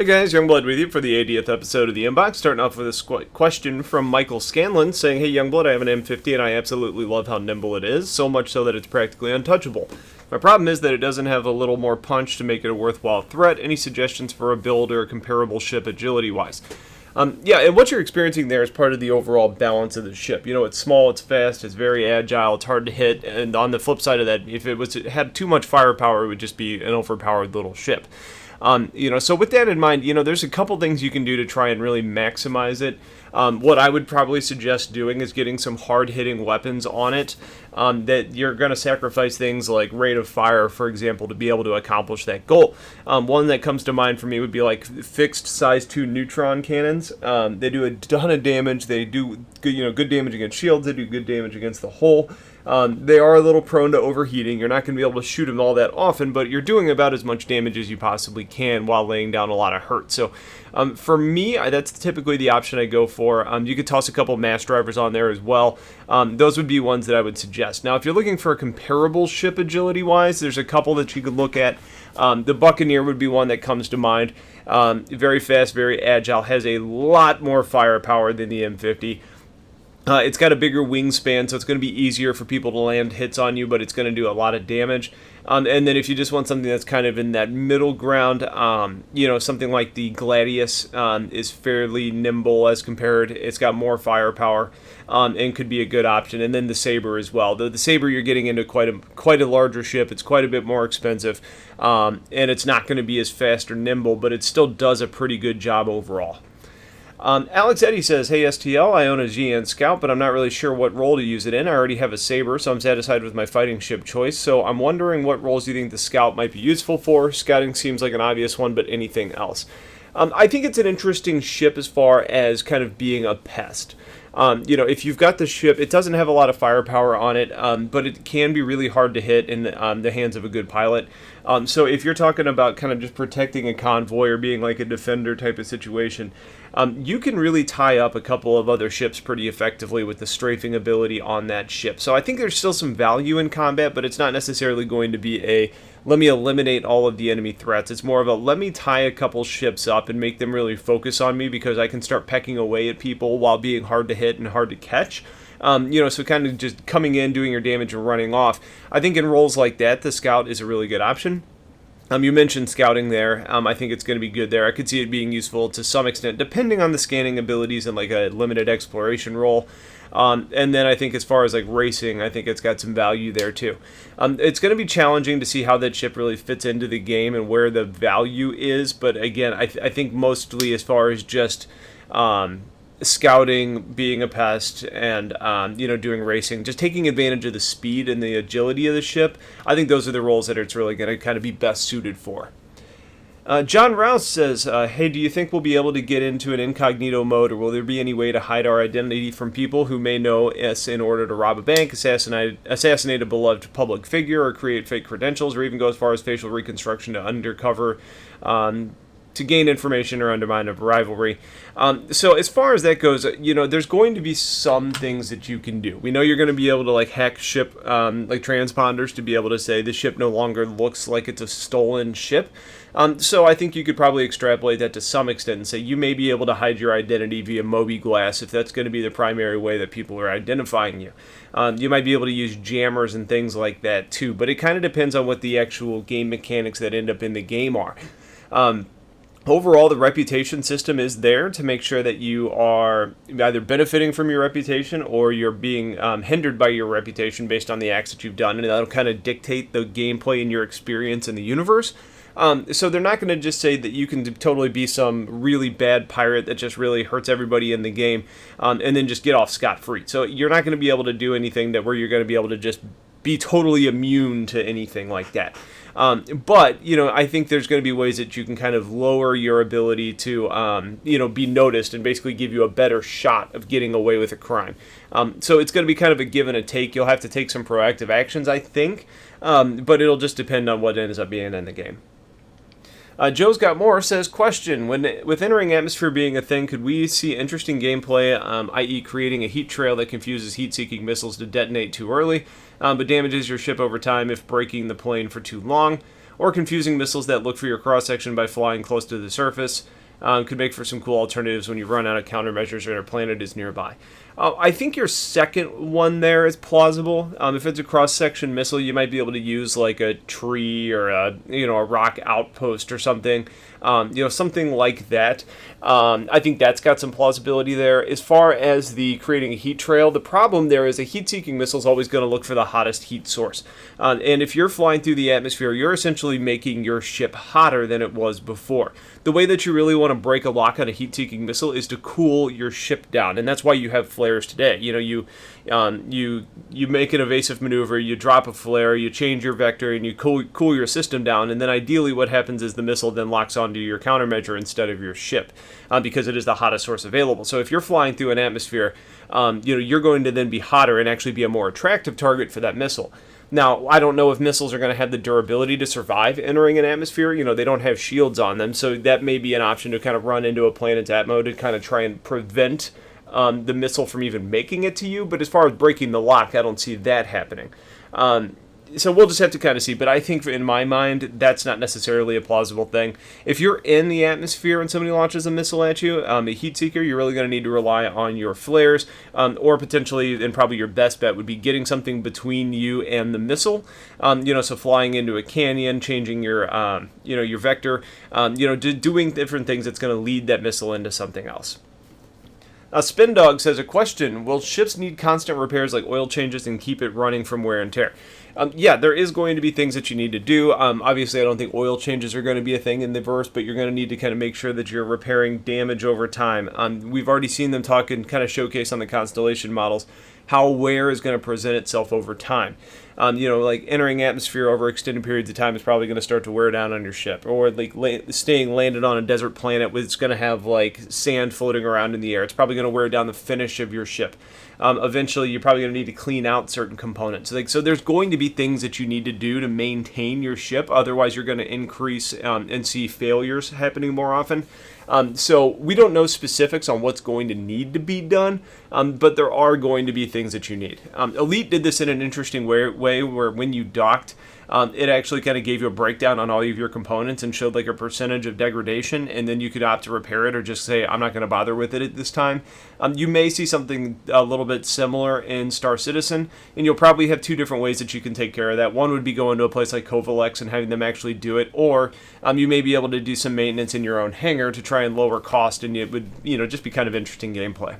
Hey guys, Youngblood with you for the 80th episode of the Inbox. Starting off with a question from Michael Scanlon saying, hey Youngblood, I have an M50 and I absolutely love how nimble it is, so much so that it's practically untouchable. My problem is that it doesn't have a little more punch to make it a worthwhile threat. Any suggestions for a build or a comparable ship agility-wise? Yeah, and what you're experiencing there is part of the overall balance of the ship. You know, it's small, it's fast, it's very agile, it's hard to hit, and on the flip side of that, if it had too much firepower, it would just be an overpowered little ship. So with that in mind, there's a couple things you can do to try and really maximize it. What I would probably suggest doing is getting some hard-hitting weapons on it that you're going to sacrifice things like rate of fire, for example, to be able to accomplish that goal. One that comes to mind for me would be like fixed size 2 neutron cannons. They do a ton of damage. They do good damage against shields. They do good damage against the hull. They are a little prone to overheating. You're not going to be able to shoot them all that often, but you're doing about as much damage as you possibly can while laying down a lot of hurt. So for me, that's typically the option I go for. You could toss a couple mass drivers on there as well. Those would be ones that I would suggest. Now, if you're looking for a comparable ship agility-wise, there's a couple that you could look at. The Buccaneer would be one that comes to mind. Very fast, very agile, has a lot more firepower than the M50. It's got a bigger wingspan, so it's going to be easier for people to land hits on you, but it's going to do a lot of damage. And then if you just want something that's kind of in that middle ground, something like the Gladius is fairly nimble as compared. It's got more firepower and could be a good option. And then the Saber as well. The Saber, you're getting into quite a larger ship. It's quite a bit more expensive, and it's not going to be as fast or nimble, but it still does a pretty good job overall. Alex Eddy says, hey STL, I own a Xi'an Scout, but I'm not really sure what role to use it in. I already have a Saber, so I'm satisfied with my fighting ship choice. So I'm wondering what roles you think the Scout might be useful for. Scouting seems like an obvious one, but anything else? I think it's an interesting ship as far as kind of being a pest. If you've got the ship, it doesn't have a lot of firepower on it, but it can be really hard to hit in the hands of a good pilot. So if you're talking about kind of just protecting a convoy or being like a defender type of situation, you can really tie up a couple of other ships pretty effectively with the strafing ability on that ship. So I think there's still some value in combat, but it's not necessarily going to be a let me eliminate all of the enemy threats. It's more of a let me tie a couple ships up and make them really focus on me because I can start pecking away at people while being hard to hit and hard to catch. So kind of just coming in, doing your damage and running off. I think in roles like that, the Scout is a really good option. You mentioned scouting there. I think it's going to be good there. I could see it being useful to some extent, depending on the scanning abilities and like a limited exploration role. And then I think as far as like racing, I think it's got some value there too. It's going to be challenging to see how that ship really fits into the game and where the value is. But again, I think mostly as far as just scouting, being a pest, and doing racing, just taking advantage of the speed and the agility of the ship, I think those are the roles that it's really going to kind of be best suited for. John Rouse says, hey, do you think we'll be able to get into an incognito mode, or will there be any way to hide our identity from people who may know us in order to rob a bank, assassinate a beloved public figure, or create fake credentials, or even go as far as facial reconstruction to undercover to gain information or undermine a rivalry? So as far as that goes, there's going to be some things that you can do. We know you're going to be able to like hack ship like transponders to be able to say the ship no longer looks like it's a stolen ship. So I think you could probably extrapolate that to some extent and say you may be able to hide your identity via Moby Glass if that's going to be the primary way that people are identifying you. You might be able to use jammers and things like that too, but it kind of depends on what the actual game mechanics that end up in the game are. Overall, the reputation system is there to make sure that you are either benefiting from your reputation or you're being hindered by your reputation based on the acts that you've done, and that'll kind of dictate the gameplay and your experience in the universe. So they're not going to just say that you can totally be some really bad pirate that just really hurts everybody in the game and then just get off scot-free. So you're not going to be able to do anything where you're going to be able to just be totally immune to anything like that. But I think there's going to be ways that you can kind of lower your ability to, be noticed and basically give you a better shot of getting away with a crime. So it's going to be kind of a give and a take. You'll have to take some proactive actions, I think, but it'll just depend on what ends up being in the game. Joe's Got More says, question, with entering atmosphere being a thing, could we see interesting gameplay, i.e. creating a heat trail that confuses heat-seeking missiles to detonate too early, but damages your ship over time if breaking the plane for too long, or confusing missiles that look for your cross-section by flying close to the surface, Could make for some cool alternatives when you run out of countermeasures or a planet is nearby. I think your second one there is plausible. If it's a cross-section missile, you might be able to use like a tree or a rock outpost or something. Something like that. I think that's got some plausibility there. As far as the creating a heat trail, the problem there is a heat-seeking missile is always going to look for the hottest heat source. And if you're flying through the atmosphere, you're essentially making your ship hotter than it was before. The way that you really want to break a lock on a heat-seeking missile is to cool your ship down, and that's why you have flares today. You make an evasive maneuver, you drop a flare, you change your vector, and you cool your system down, and then ideally what happens is the missile then locks onto your countermeasure instead of your ship, because it is the hottest source available. So if you're flying through an atmosphere, you're going to then be hotter and actually be a more attractive target for that missile. Now, I don't know if missiles are going to have the durability to survive entering an atmosphere. They don't have shields on them, so that may be an option to kind of run into a planet's atmo to kind of try and prevent the missile from even making it to you. But as far as breaking the lock, I don't see that happening. So we'll just have to kind of see. But I think in my mind, that's not necessarily a plausible thing. If you're in the atmosphere and somebody launches a missile at you, a heat seeker, you're really going to need to rely on your flares, or potentially, and probably your best bet would be getting something between you and the missile. So flying into a canyon, changing your vector, doing different things that's going to lead that missile into something else. Spin Dog says, a question: will ships need constant repairs like oil changes and keep it running from wear and tear? Yeah, there is going to be things that you need to do. Obviously, I don't think oil changes are going to be a thing in the verse, but you're going to need to kind of make sure that you're repairing damage over time. We've already seen them talk and kind of showcase on the Constellation models how wear is going to present itself over time. Like entering atmosphere over extended periods of time is probably going to start to wear down on your ship, or like staying landed on a desert planet with it's going to have like sand floating around in the air. It's probably going to wear down the finish of your ship. Eventually, you're probably going to need to clean out certain components. So there's going to be things that you need to do to maintain your ship. Otherwise, you're going to increase and see failures happening more often. So we don't know specifics on what's going to need to be done, but there are going to be things that you need. Elite did this in an interesting way where when you docked, it actually kind of gave you a breakdown on all of your components and showed like a percentage of degradation, and then you could opt to repair it or just say, I'm not going to bother with it at this time. You may see something a little bit similar in Star Citizen, and you'll probably have two different ways that you can take care of that. One would be going to a place like Kovalex and having them actually do it, or you may be able to do some maintenance in your own hangar to try and lower cost, and it would just be kind of interesting gameplay.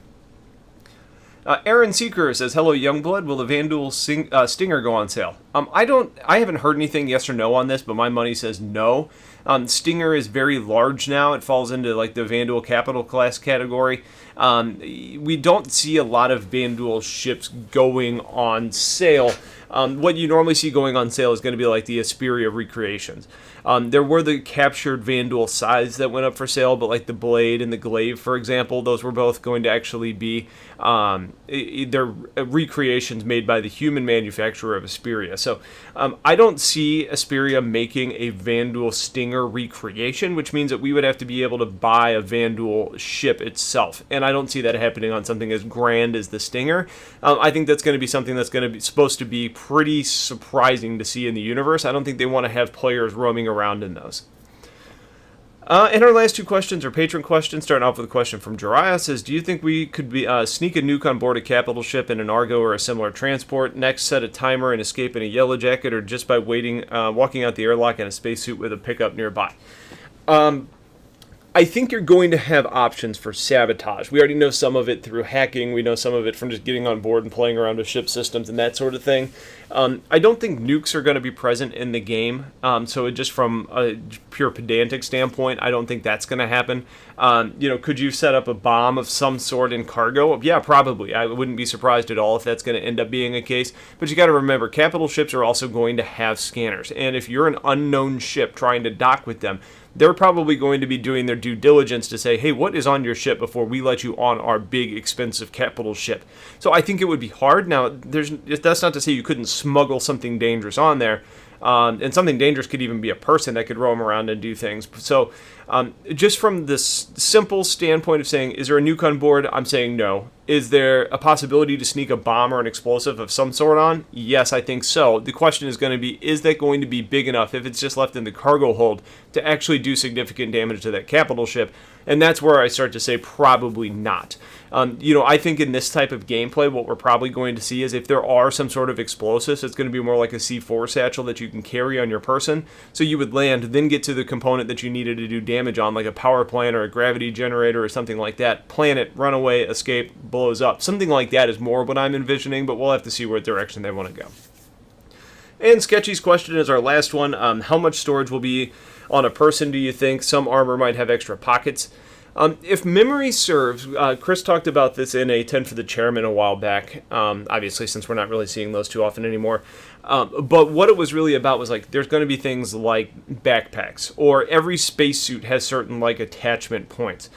Aaron Seeker says, hello, Youngblood. Will the Vanduul Stinger go on sale? I haven't heard anything yes or no on this, but my money says no. Stinger is very large now. It falls into like the Vanduul Capital Class category. We don't see a lot of Vanduul ships going on sale. What you normally see going on sale is going to be like the Asperia recreations. There were the captured Vanduul sides that went up for sale, but like the Blade and the Glaive, for example, those were both going to actually be they're recreations made by the human manufacturer of Asperia. So I don't see Asperia making a Vanduul Stinger recreation, which means that we would have to be able to buy a Vanduul ship itself, and I don't see that happening on something as grand as the Stinger. I think that's going to be something that's going to be supposed to be pretty surprising to see in the universe. I don't think they want to have players roaming around in those. And our last two questions are patron questions. Starting off with a question from Jiraiya. Says, do you think we could sneak a nuke on board a capital ship in an Argo or a similar transport, next set a timer and escape in a Yellow Jacket, or just by walking out the airlock in a spacesuit with a pickup nearby? I think you're going to have options for sabotage. We already know some of it through hacking. We know some of it from just getting on board and playing around with ship systems and that sort of thing. I don't think nukes are going to be present in the game. So just from a pure pedantic standpoint, I don't think that's going to happen. Could you set up a bomb of some sort in cargo? Yeah, probably. I wouldn't be surprised at all if that's going to end up being a case. But you got to remember, capital ships are also going to have scanners. And if you're an unknown ship trying to dock with them, they're probably going to be doing their due diligence to say, hey, what is on your ship before we let you on our big, expensive capital ship? So I think it would be hard. Now, that's not to say you couldn't smuggle something dangerous on there. And something dangerous could even be a person that could roam around and do things. So Just from this simple standpoint of saying, is there a nuke on board? I'm saying no. Is there a possibility to sneak a bomb or an explosive of some sort on? Yes, I think so. The question is going to be, is that going to be big enough if it's just left in the cargo hold to actually do significant damage to that capital ship? And that's where I start to say probably not. I think in this type of gameplay, what we're probably going to see is if there are some sort of explosives, it's going to be more like a C4 satchel that you can carry on your person. So you would land, then get to the component that you needed to do damage on, like a power plant or a gravity generator or something like that. Plant it, run away, escape, blows up. Something like that is more what I'm envisioning, but we'll have to see what direction they want to go. And Sketchy's question is our last one. How much storage will be on a person, do you think? Some armor might have extra pockets. If memory serves, Chris talked about this in a 10 for the Chairman a while back, obviously since we're not really seeing those too often anymore. But what it was really about was like there's going to be things like backpacks, or every spacesuit has certain like attachment points.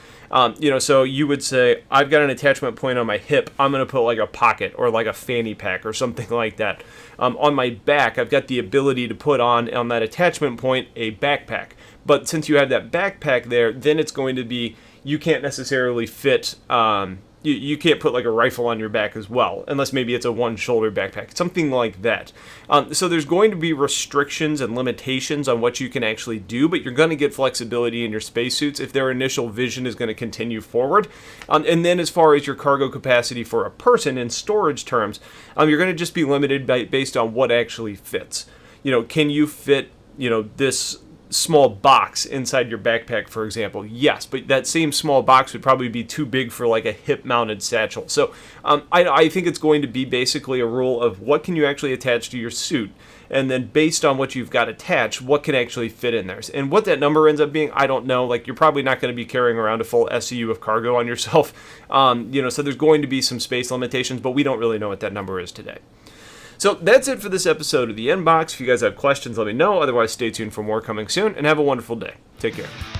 So you would say, I've got an attachment point on my hip, I'm going to put like a pocket or like a fanny pack or something like that. On my back, I've got the ability to put on that attachment point a backpack. But since you have that backpack there, then it's going to be, you can't necessarily fit, you can't put like a rifle on your back as well, unless maybe it's a one-shoulder backpack, something like that. So there's going to be restrictions and limitations on what you can actually do, but you're going to get flexibility in your spacesuits if their initial vision is going to continue forward. And then as far as your cargo capacity for a person in storage terms, you're going to just be limited based on what actually fits. Can you fit, this small box inside your backpack, for example? Yes, but that same small box would probably be too big for like a hip-mounted satchel. So I think it's going to be basically a rule of what can you actually attach to your suit, and then based on what you've got attached, what can actually fit in there. And what that number ends up being, I don't know. Like, you're probably not going to be carrying around a full SCU of cargo on yourself. So there's going to be some space limitations, but we don't really know what that number is today. So that's it for this episode of The Inbox. If you guys have questions, let me know. Otherwise, stay tuned for more coming soon, and have a wonderful day. Take care.